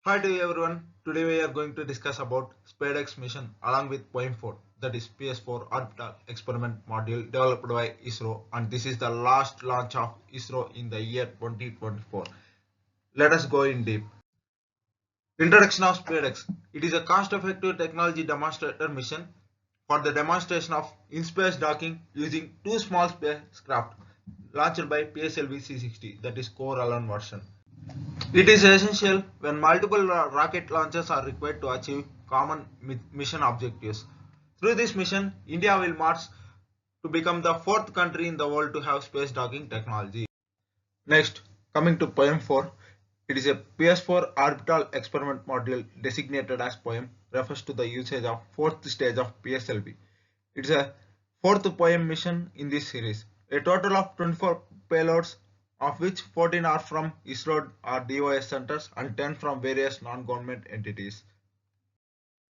Hi to everyone. Today we are going to discuss about SpaDeX mission along with POEM4, that is PS4 orbital experiment module developed by ISRO, and this is the last launch of ISRO in the year 2024. Let us go in deep. Introduction of SpaDeX. It is a cost-effective technology demonstrator mission for the demonstration of in-space docking using two small spacecraft launched by PSLV-C60, that is core Alone version. It is essential when multiple rocket launches are required to achieve common mission objectives. Through this mission, India will march to become the fourth country in the world to have space docking technology. Next, coming to POEM 4, it is a PS4 orbital experiment module designated as POEM, refers to the usage of fourth stage of PSLV. It is a fourth POEM mission in this series. A total of 24 payloads, of which 14 are from ISRO or DOS centers and 10 from various non-government entities.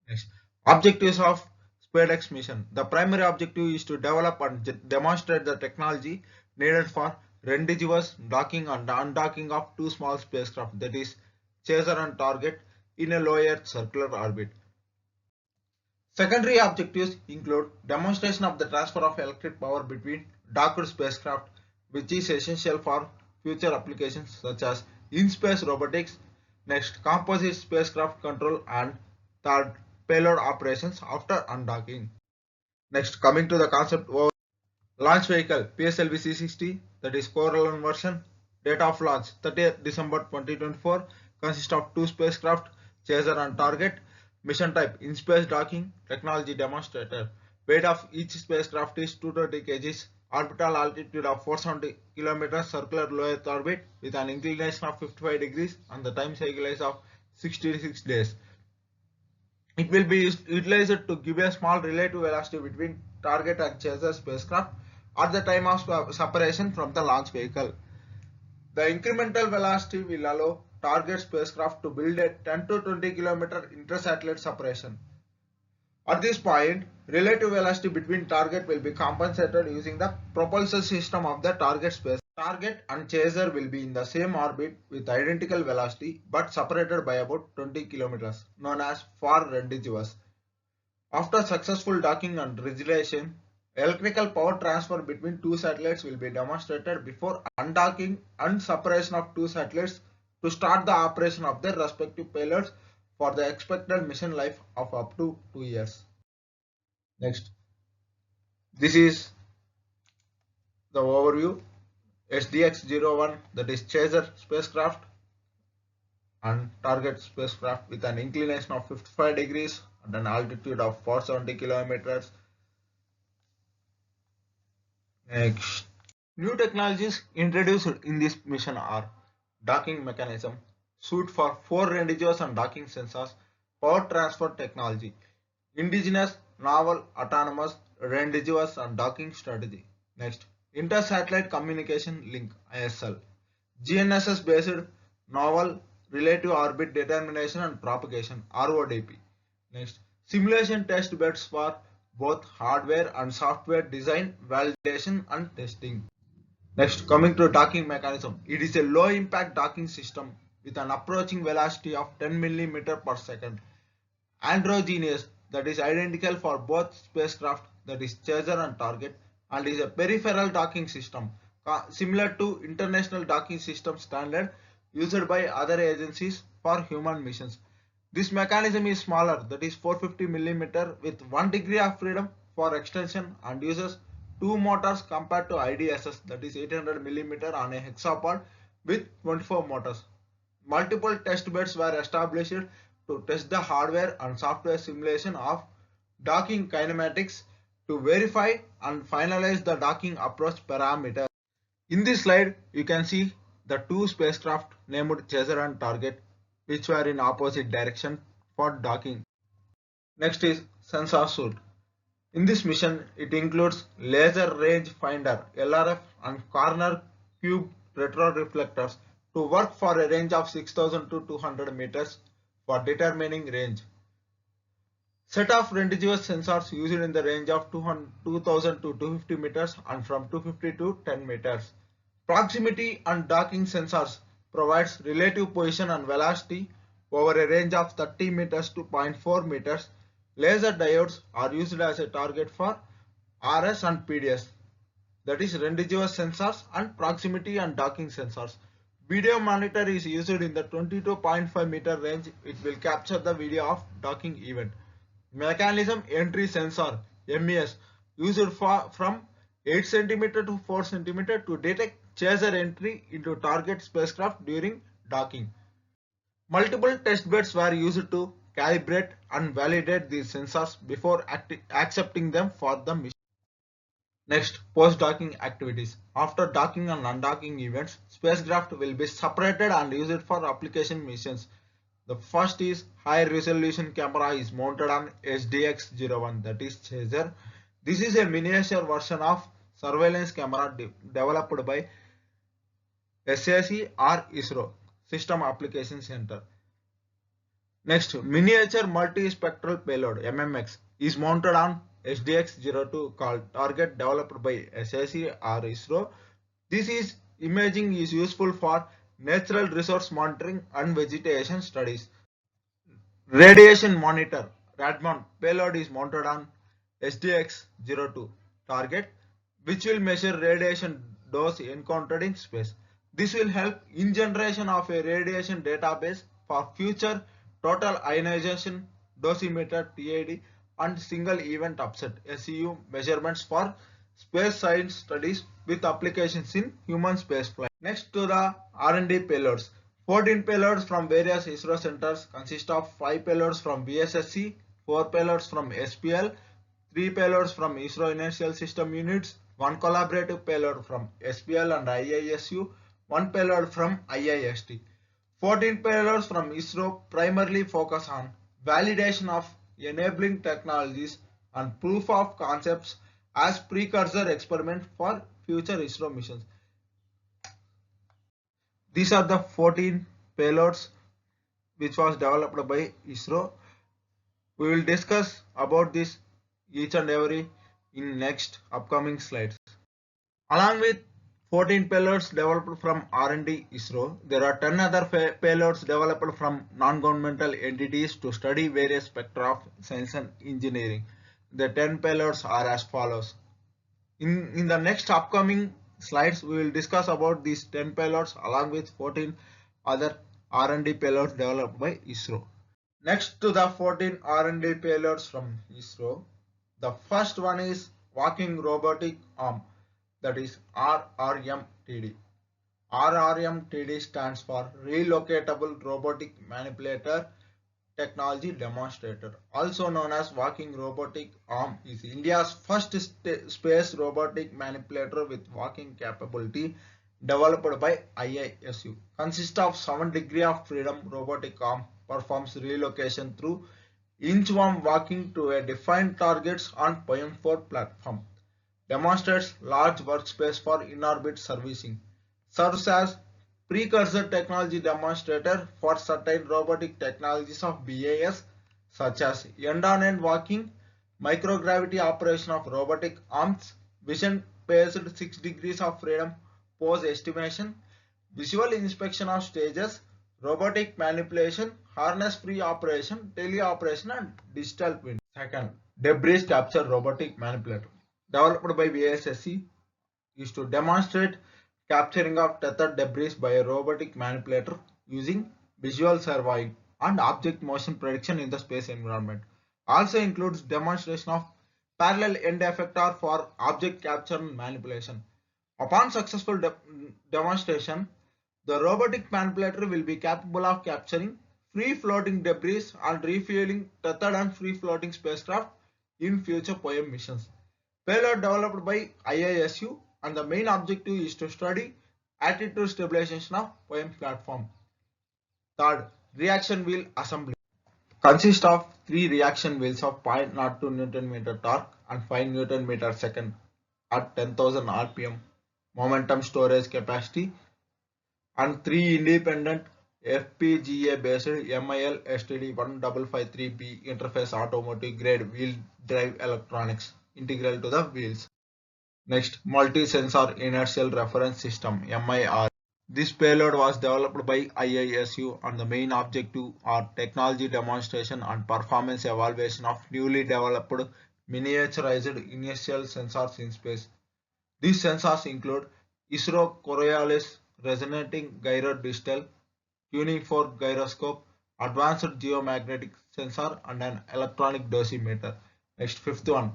Next, objectives of SpadeX mission. The primary objective is to develop and demonstrate the technology needed for rendezvous, docking and undocking of two small spacecraft, that is Chaser and Target, in a low Earth circular orbit. Secondary objectives include demonstration of the transfer of electric power between docked spacecraft, which is essential for future applications such as in-space robotics. Next, composite spacecraft control, and third, payload operations after undocking. Next, coming to the concept of launch vehicle PSLV-C60, that is core Corellian version. Date of launch 30th December 2024. Consists of two spacecraft, Chaser and Target. Mission type in-space docking. Technology demonstrator. Weight of each spacecraft is 220 kg. Orbital altitude of 470 km. Circular low Earth orbit with an inclination of 55 degrees and the time cycle is of 66 days. It will be utilized to give a small relative velocity between target and chaser spacecraft at the time of separation from the launch vehicle. The incremental velocity will allow target spacecraft to build a 10 to 20 km inter-satellite separation. At this point, relative velocity between target will be compensated using the propulsion system of the target space. Target and chaser will be in the same orbit with identical velocity but separated by about 20 kilometers, known as far rendezvous. After successful docking and resolution, electrical power transfer between two satellites will be demonstrated before undocking and separation of two satellites to start the operation of their respective payloads for the expected mission life of up to 2 years. Next, this is the overview. SDX-01, that is Chaser spacecraft, and Target spacecraft with an inclination of 55 degrees and an altitude of 470 kilometers. Next, new technologies introduced in this mission are docking mechanism, suite for 4 rendezvous and docking sensors, power transfer technology, indigenous novel autonomous rendezvous and docking strategy. Next, inter-satellite communication link ISL, GNSS based novel relative orbit determination and propagation RODP. Next, simulation test beds for both hardware and software design, validation and testing. Next, coming to docking mechanism. It is a low impact docking system with an approaching velocity of 10 mm per second. Androgenous, that is identical for both spacecraft, that is Chaser and Target, and is a peripheral docking system similar to international docking system standard used by other agencies for human missions. This mechanism is smaller, that is 450 mm, with 1 degree of freedom for extension and uses two motors compared to IDSS, that is 800 mm on a hexapod with 24 motors. Multiple test beds were established to test the hardware and software simulation of docking kinematics to verify and finalize the docking approach parameters. In this slide, you can see the two spacecraft named Chaser and Target, which were in opposite direction for docking. Next is sensor suite. In this mission, it includes laser range finder (LRF) and corner cube retroreflectors to work for a range of 6,000 to 200 meters for determining range. Set of rendezvous sensors used in the range of 2,000 to 250 meters and from 250 to 10 meters. Proximity and docking sensors provides relative position and velocity over a range of 30 meters to 0.4 meters. Laser diodes are used as a target for RS and PDS, that is rendezvous sensors and proximity and docking sensors. Video monitor is used in the 22.5 meter range. It will capture the video of docking event. Mechanism entry sensor MES used from 8 cm to 4 cm to detect chaser entry into target spacecraft during docking. Multiple test beds were used to calibrate and validate these sensors before accepting them for the mission. Next, post-docking activities. After docking and undocking events, spacecraft will be separated and used for application missions. The first is high resolution camera is mounted on SDX-01, that is chaser. This is a miniature version of surveillance camera developed by SAC or ISRO System Application Center. Next, miniature multispectral payload MMX is mounted on SDX-02 called target developed by SAC or ISRO. This imaging is useful for natural resource monitoring and vegetation studies. Radiation monitor RADMON payload is mounted on SDX-02 target, which will measure radiation dose encountered in space. This will help in generation of a radiation database for future total ionization dosimeter TID and single event upset SEU measurements for space science studies with applications in human spaceflight. Next to the R&D payloads. 14 payloads from various ISRO centers consist of 5 payloads from VSSC, 4 payloads from SPL, 3 payloads from ISRO Inertial System Units, 1 collaborative payload from SPL and IISU, 1 payload from IIST. 14 payloads from ISRO primarily focus on validation of enabling technologies and proof of concepts as precursor experiment for future ISRO missions. These are the 14 payloads which was developed by ISRO. We will discuss about this each and every in next upcoming slides. Along with 14 payloads developed from R&D ISRO, there are 10 other payloads developed from non-governmental entities to study various spectra of science and engineering. The 10 payloads are as follows. In the next upcoming slides, we will discuss about these 10 payloads along with 14 other R&D payloads developed by ISRO. Next to the 14 R&D payloads from ISRO, the first one is walking robotic arm, that is RRMTD. RRMTD stands for relocatable robotic manipulator technology demonstrator, also known as walking robotic arm, is India's first space robotic manipulator with walking capability developed by IISU. Consists of 7 degrees of freedom. Robotic arm performs relocation through inchworm walking to a defined targets on POEM4 platform. Demonstrates large workspace for in-orbit servicing. Serves as precursor technology demonstrator for certain robotic technologies of BAS such as end-on-end walking, microgravity operation of robotic arms, vision-based 6 degrees of freedom pose estimation, visual inspection of stages, robotic manipulation, harness-free operation, teleoperation and digital twin. Second, debris capture robotic manipulator. Developed by VSSC is to demonstrate capturing of tethered debris by a robotic manipulator using visual surveying and object motion prediction in the space environment. Also includes demonstration of parallel end effector for object capture and manipulation. Upon successful demonstration, the robotic manipulator will be capable of capturing free-floating debris and refueling tethered and free-floating spacecraft in future POEM missions. Payload developed by IISU, and the main objective is to study attitude stabilization of POEM platform. Third, reaction wheel assembly. Consists of 3 reaction wheels of 0.02 Newton meter torque and 5 Newton meter second at 10,000 RPM momentum storage capacity and 3 independent FPGA based MIL STD 1553B interface automotive grade wheel drive electronics integral to the wheels. Next, multi-sensor inertial reference system MIR. This payload was developed by IISU and the main objective are technology demonstration and performance evaluation of newly developed miniaturized inertial sensors in space. These sensors include ISRO Coriolis resonating gyrodistal, tuning fork gyroscope, advanced geomagnetic sensor and an electronic dosimeter. Next, fifth one,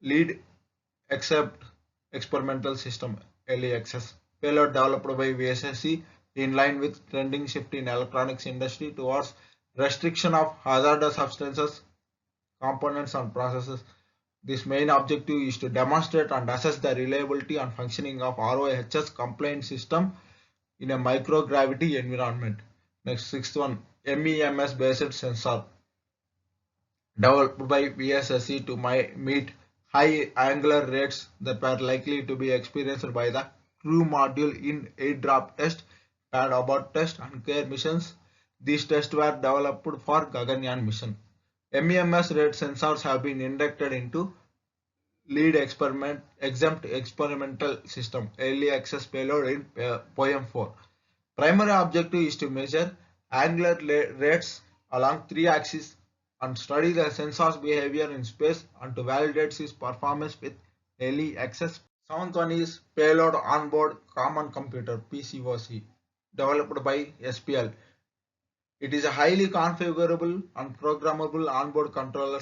lead except experimental system LEXS payload developed by VSSC in line with trending shift in electronics industry towards restriction of hazardous substances, components and processes. This main objective is to demonstrate and assess the reliability and functioning of ROHS compliant system in a microgravity environment. Next, sixth one, MEMS based sensor developed by VSSC to meet high angular rates that were likely to be experienced by the crew module in airdrop test, pad abort test and care missions. These tests were developed for Gaganyaan mission. MEMS rate sensors have been inducted into lead experiment exempt experimental system early access payload in POEM4. Primary objective is to measure angular rates along three axes and study the sensor's behavior in space and to validate its performance with early access. Seventh one is Payload Onboard Common Computer PCOC developed by SPL. It is a highly configurable and programmable onboard controller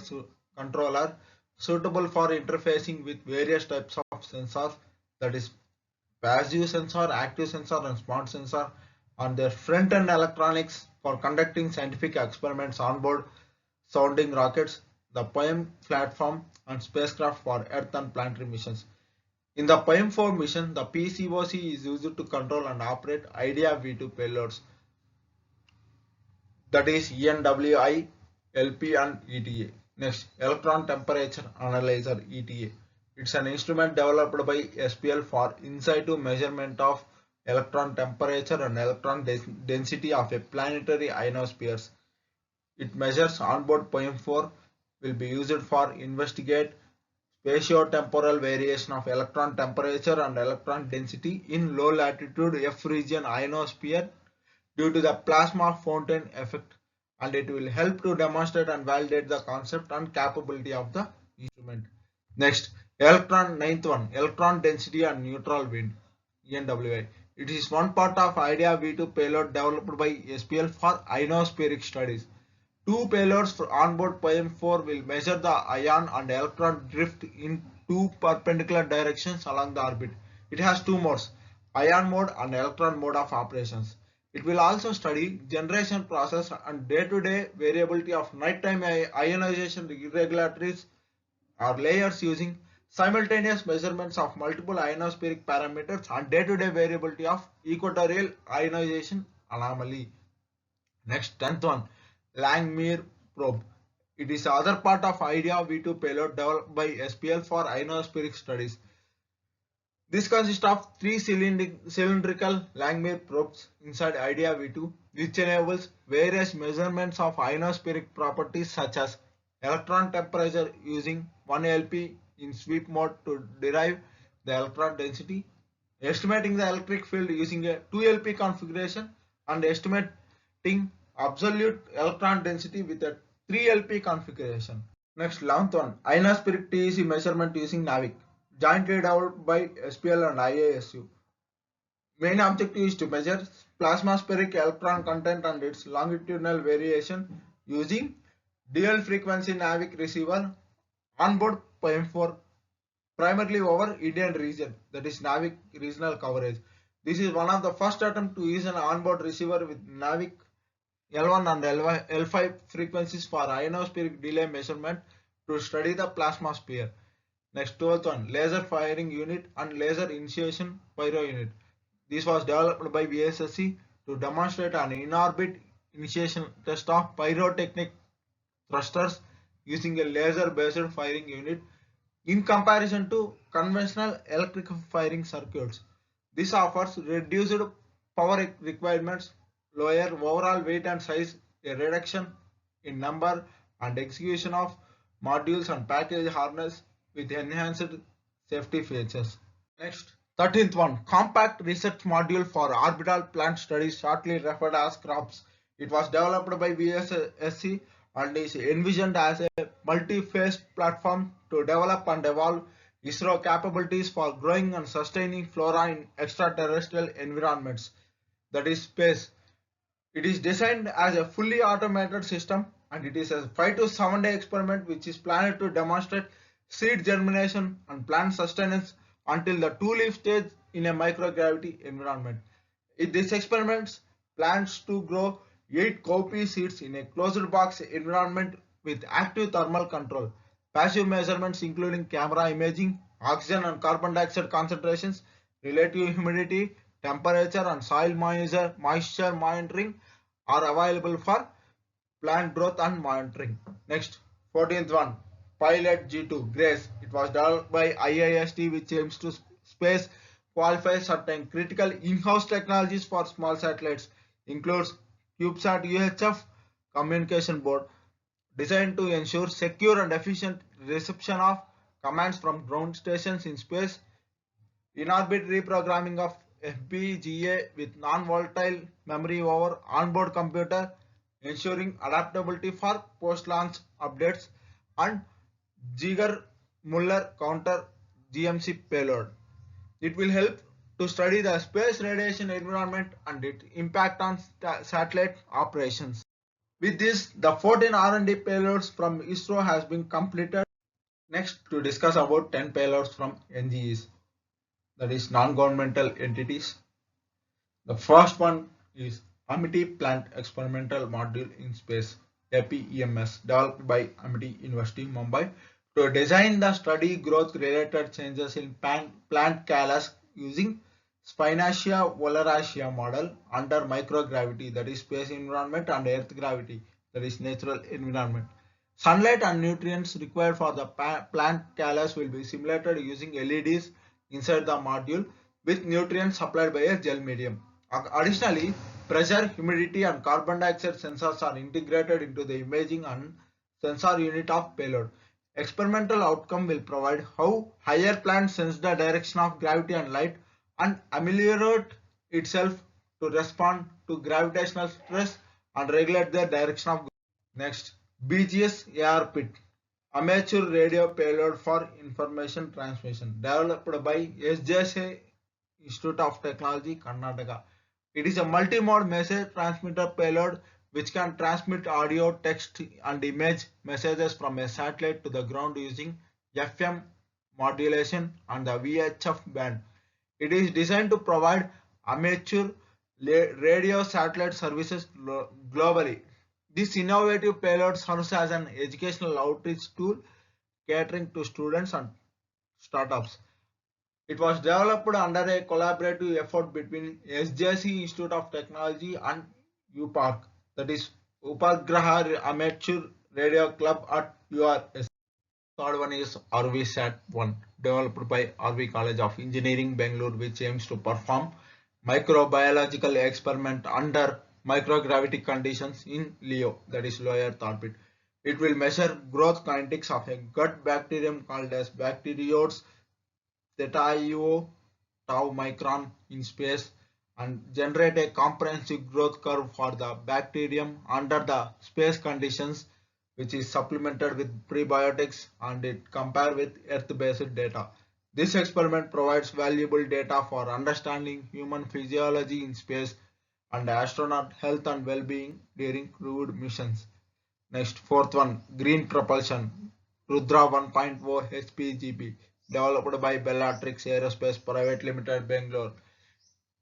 suitable for interfacing with various types of sensors, that is passive sensor, active sensor and smart sensor on their front-end electronics for conducting scientific experiments on board sounding rockets, the POEM platform and spacecraft for Earth and planetary missions. In the POEM-4 mission, the PCOC is used to control and operate IDEA V2 payloads, that is ENWI, LP and ETA. Next, Electron Temperature Analyzer ETA. It's an instrument developed by SPL for in situ measurement of electron temperature and electron density of a planetary ionospheres. It measures onboard POEM4 will be used for investigate spatiotemporal variation of electron temperature and electron density in low latitude F region ionosphere due to the plasma fountain effect, and it will help to demonstrate and validate the concept and capability of the instrument. Next, ninth one, electron density and neutral wind ENWI. It is one part of IDEA V2 payload developed by SPL for ionospheric studies. Two payloads for onboard POEM4 will measure the ion and electron drift in two perpendicular directions along the orbit. It has two modes, ion mode and electron mode of operations. It will also study generation process and day-to-day variability of nighttime ionization irregularities or layers using simultaneous measurements of multiple ionospheric parameters and day-to-day variability of equatorial ionization anomaly. Next, 10th one, Langmuir probe. It is the other part of IDEA V2 payload developed by SPL for ionospheric studies. This consists of three cylindrical Langmuir probes inside IDEA V2, which enables various measurements of ionospheric properties such as electron temperature using 1 LP in sweep mode to derive the electron density, estimating the electric field using a 2 LP configuration, and estimating absolute electron density with a 3 LP configuration. Next, 11th one, ionospheric TEC measurement using NAVIC, jointly developed by SPL and IISU. Main objective is to measure plasmaspheric electron content and its longitudinal variation using dual frequency NAVIC receiver onboard POEM4, primarily over Indian region, that is NAVIC regional coverage. This is one of the first attempts to use an onboard receiver with NAVIC L1 and L5 frequencies for ionospheric delay measurement to study the plasma sphere. Next, 12th one, laser firing unit and laser initiation pyro unit. This was developed by VSSC to demonstrate an in-orbit initiation test of pyrotechnic thrusters using a laser-based firing unit in comparison to conventional electric firing circuits. This offers reduced power requirements, lower overall weight and size, a reduction in number and execution of modules and package harness with enhanced safety features. Next, 13th one, Compact Research Module for Orbital Plant Studies, shortly referred as CROPS. It was developed by VSSC and is envisioned as a multi-phase platform to develop and evolve ISRO capabilities for growing and sustaining flora in extraterrestrial environments, that is space. It is designed as a fully automated system and it is a 5 to 7 day experiment which is planned to demonstrate seed germination and plant sustenance until the two-leaf stage in a microgravity environment. In this experiment plans to grow 8 cowpea seeds in a closed box environment with active thermal control. Passive measurements including camera imaging, oxygen and carbon dioxide concentrations, relative humidity, temperature and soil moisture monitoring are available for plant growth and monitoring. Next, 14th one, Pilot G2 GRACE. It was developed by IIST which aims to space qualify certain critical in-house technologies for small satellites, includes CubeSat UHF communication board designed to ensure secure and efficient reception of commands from ground stations in space, in-orbit reprogramming of FPGA with non-volatile memory over onboard computer, ensuring adaptability for post-launch updates, and Ziegler-Muller counter GMC payload. It will help to study the space radiation environment and its impact on satellite operations. With this, the 14 R&D payloads from ISRO has been completed. Next, to discuss about 10 payloads from NGEs, that is non-governmental entities. The first one is Amity Plant Experimental Module in Space, APEMS, developed by Amity University, Mumbai, to design the study growth related changes in plant callus using Spinacia oleracea model under microgravity, that is space environment, and earth gravity, that is natural environment. Sunlight and nutrients required for the plant callus will be simulated using LEDs inside the module with nutrients supplied by a gel medium. Additionally, pressure, humidity and carbon dioxide sensors are integrated into the imaging and sensor unit of payload. Experimental outcome will provide how higher plants sense the direction of gravity and light and ameliorate itself to respond to gravitational stress and regulate the direction of. Next, BGS ARPIT, Amateur Radio Payload for Information Transmission, developed by SJSA Institute of Technology, Karnataka. It is a multi-mode message transmitter payload which can transmit audio, text and image messages from a satellite to the ground using FM modulation and the VHF band. It is designed to provide amateur radio satellite services globally. This innovative payload serves as an educational outreach tool catering to students and startups. It was developed under a collaborative effort between SJC Institute of Technology and UPARC, that is Upagraha Amateur Radio Club at URS. Third one is RVSat-1, developed by RV College of Engineering, Bangalore, which aims to perform microbiological experiment under microgravity conditions in LEO, that is low Earth orbit. It will measure growth kinetics of a gut bacterium called as Bacterioides thetaio tau micron in space and generate a comprehensive growth curve for the bacterium under the space conditions, which is supplemented with prebiotics, and it compare with earth-based data. This experiment provides valuable data for understanding human physiology in space and astronaut health and well-being during crewed missions. Next, fourth one, green propulsion, Rudra 1.0 HPGP, developed by Bellatrix Aerospace Private Limited, Bangalore.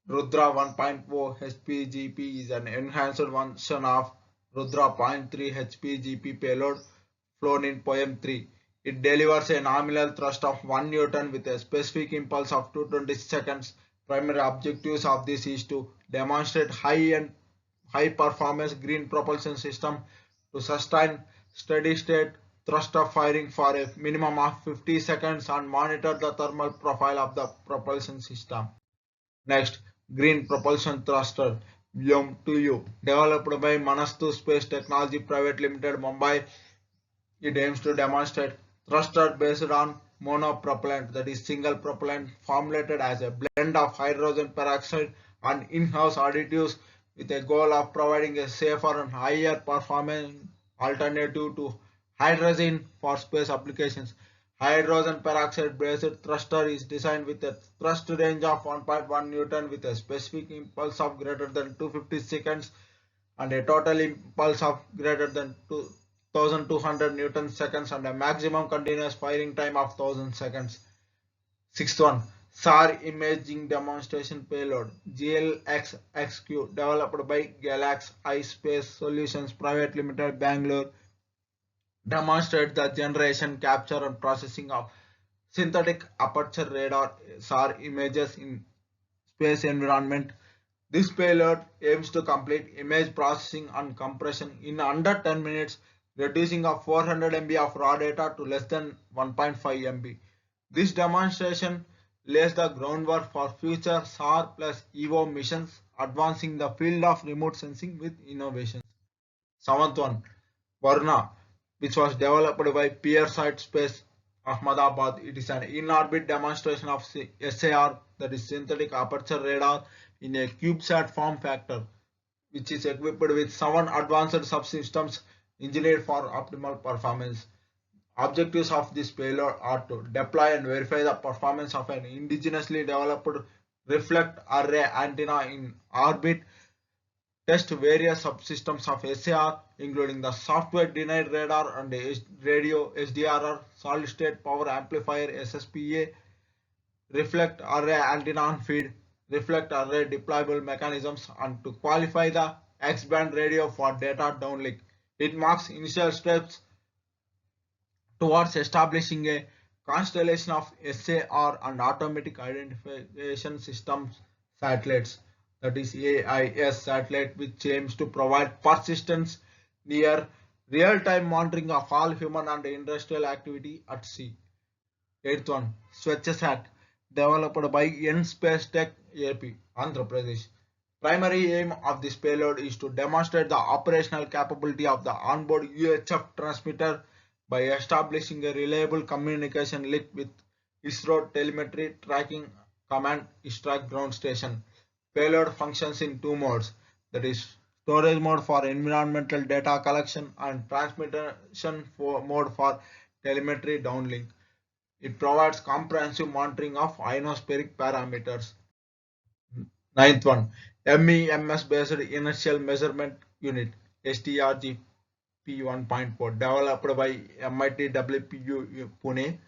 Rudra 1.0 HPGP is an enhanced version of Rudra 0.3 HPGP payload flown in POEM-3. It delivers a nominal thrust of 1 Newton with a specific impulse of 220 seconds. Primary objectives of this is to demonstrate high performance green propulsion system to sustain steady state thrust of firing for a minimum of 50 seconds and monitor the thermal profile of the propulsion system. Next, green propulsion thruster VYOM-2U, developed by Manastu Space Technology Private Limited, Mumbai. It aims to demonstrate thruster based on monopropellant, that is single propellant formulated as a blend of hydrogen peroxide and in-house additives with a goal of providing a safer and higher performance alternative to hydrogen for space applications. Hydrogen peroxide based thruster is designed with a thrust range of 1.1 Newton with a specific impulse of greater than 250 seconds and a total impulse of greater than 2200 Newton seconds and a maximum continuous firing time of 1000 seconds. Sixth one, SAR Imaging Demonstration Payload GLXXQ, developed by Galax iSpace Solutions Private Limited, Bangalore, demonstrates the generation, capture and processing of synthetic aperture radar SAR images in space environment. This payload aims to complete image processing and compression in under 10 minutes, reducing of 400 MB of raw data to less than 1.5 MB. This demonstration lays the groundwork for future SAR plus EVO missions, advancing the field of remote sensing with innovations. Seventh one, Varna, which was developed by Pearside Space, Ahmedabad. It is an in-orbit demonstration of SAR, that is synthetic aperture radar, in a CubeSat form factor, which is equipped with 7 advanced subsystems engineered for optimal performance. Objectives of this payload are to deploy and verify the performance of an indigenously developed reflect array antenna in orbit, test various subsystems of SAR, including the software-denied radar and radio SDRR, solid-state power amplifier SSPA, reflect array antenna on feed, reflect array deployable mechanisms, and to qualify the X-band radio for data downlink. It marks initial steps towards establishing a constellation of SAR and automatic identification systems satellites, that is AIS satellite, which aims to provide persistence near real-time monitoring of all human and industrial activity at sea. Eighth one, SwachhSat, developed by SpaDeX AP, Andhra Pradesh. Primary aim of this payload is to demonstrate the operational capability of the onboard UHF transmitter by establishing a reliable communication link with ISRO telemetry tracking command ISTRAC ground station. Payload functions in 2 modes, that is storage mode for environmental data collection and transmission mode for telemetry downlink. It provides comprehensive monitoring of ionospheric parameters. Ninth one, MEMS based inertial measurement unit STRG P1.4, developed by MIT WPU Pune,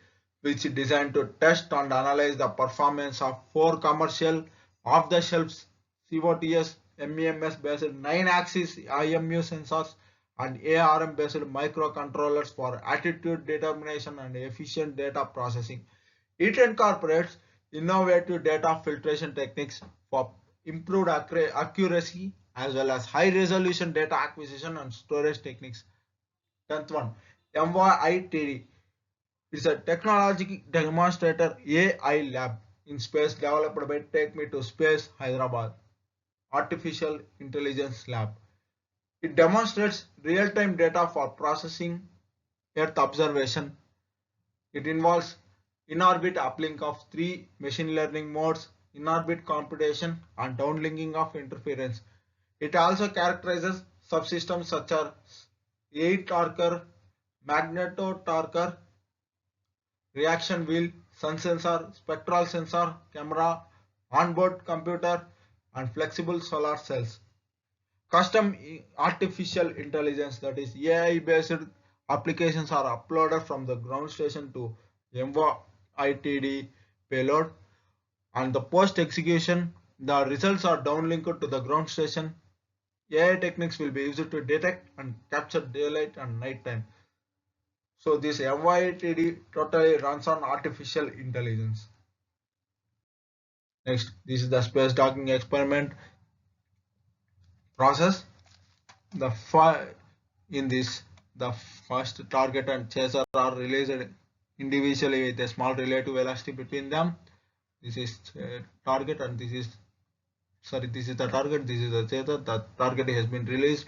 which is designed to test and analyze the performance of 4 commercial off-the-shelf COTS MEMS based 9-axis IMU sensors and ARM based microcontrollers for attitude determination and efficient data processing. It incorporates innovative data filtration techniques for improved accuracy as well as high resolution data acquisition and storage techniques. 10th one, MYITD. It's a technology demonstrator AI lab in space developed by Take Me to Space, Hyderabad, Artificial Intelligence Lab. It demonstrates real-time data for processing Earth observation. It involves in-orbit uplink of 3 machine learning modes, in-orbit computation and downlinking of interference. It also characterizes subsystems such as 8-torquer, magneto-torquer, reaction wheel, sun sensor, spectral sensor, camera, onboard computer and flexible solar cells. Custom artificial intelligence, that is AI based applications, are uploaded from the ground station to MYITD payload, and the post execution the results are downlinked to the ground station. AI techniques will be used to detect and capture daylight and night time. So this MYITD totally runs on artificial intelligence. Next, this is the space docking experiment process. In this, the first target and chaser are released individually with a small relative velocity between them. This is target and this is the target, this is the chaser. The target has been released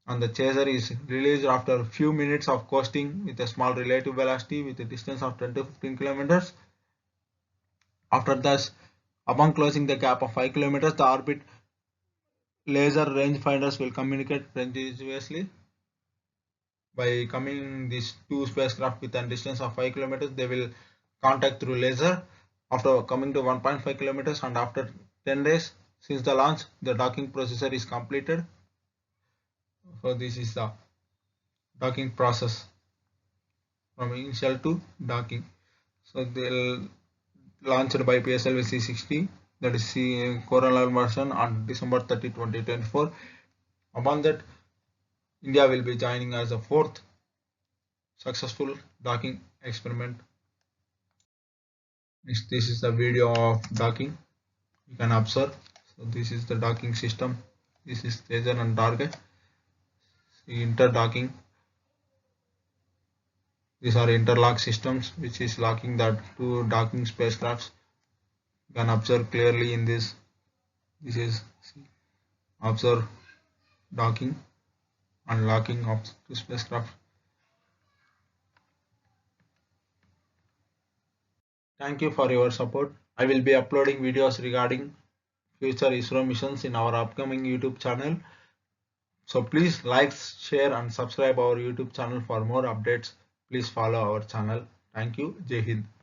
and the chaser is released after a few minutes of coasting with a small relative velocity with a distance of 10 to 15 kilometers. After this, upon closing the gap of 5 kilometers, the orbit laser rangefinders will communicate rendezvously. By coming these two spacecraft with a distance of 5 kilometers, they will contact through laser after coming to 1.5 kilometers, and after 10 days since the launch, the docking procedure is completed. So this is the docking process from initial to docking. So they'll launched by PSLV-C60, that is coronal version, on December 30, 2024. Upon that, India will be joining as the fourth successful docking experiment. This is the video of docking. You can observe. So this is the docking system. This is laser and target. Interdocking. These are interlock systems which is locking the two docking spacecrafts. You can observe clearly in this. This is observe docking and locking of two spacecraft. Thank you for your support. I will be uploading videos regarding future ISRO missions in our upcoming YouTube channel. So please like, share and subscribe our YouTube channel for more updates. Please follow our channel. Thank you. Jai Hind.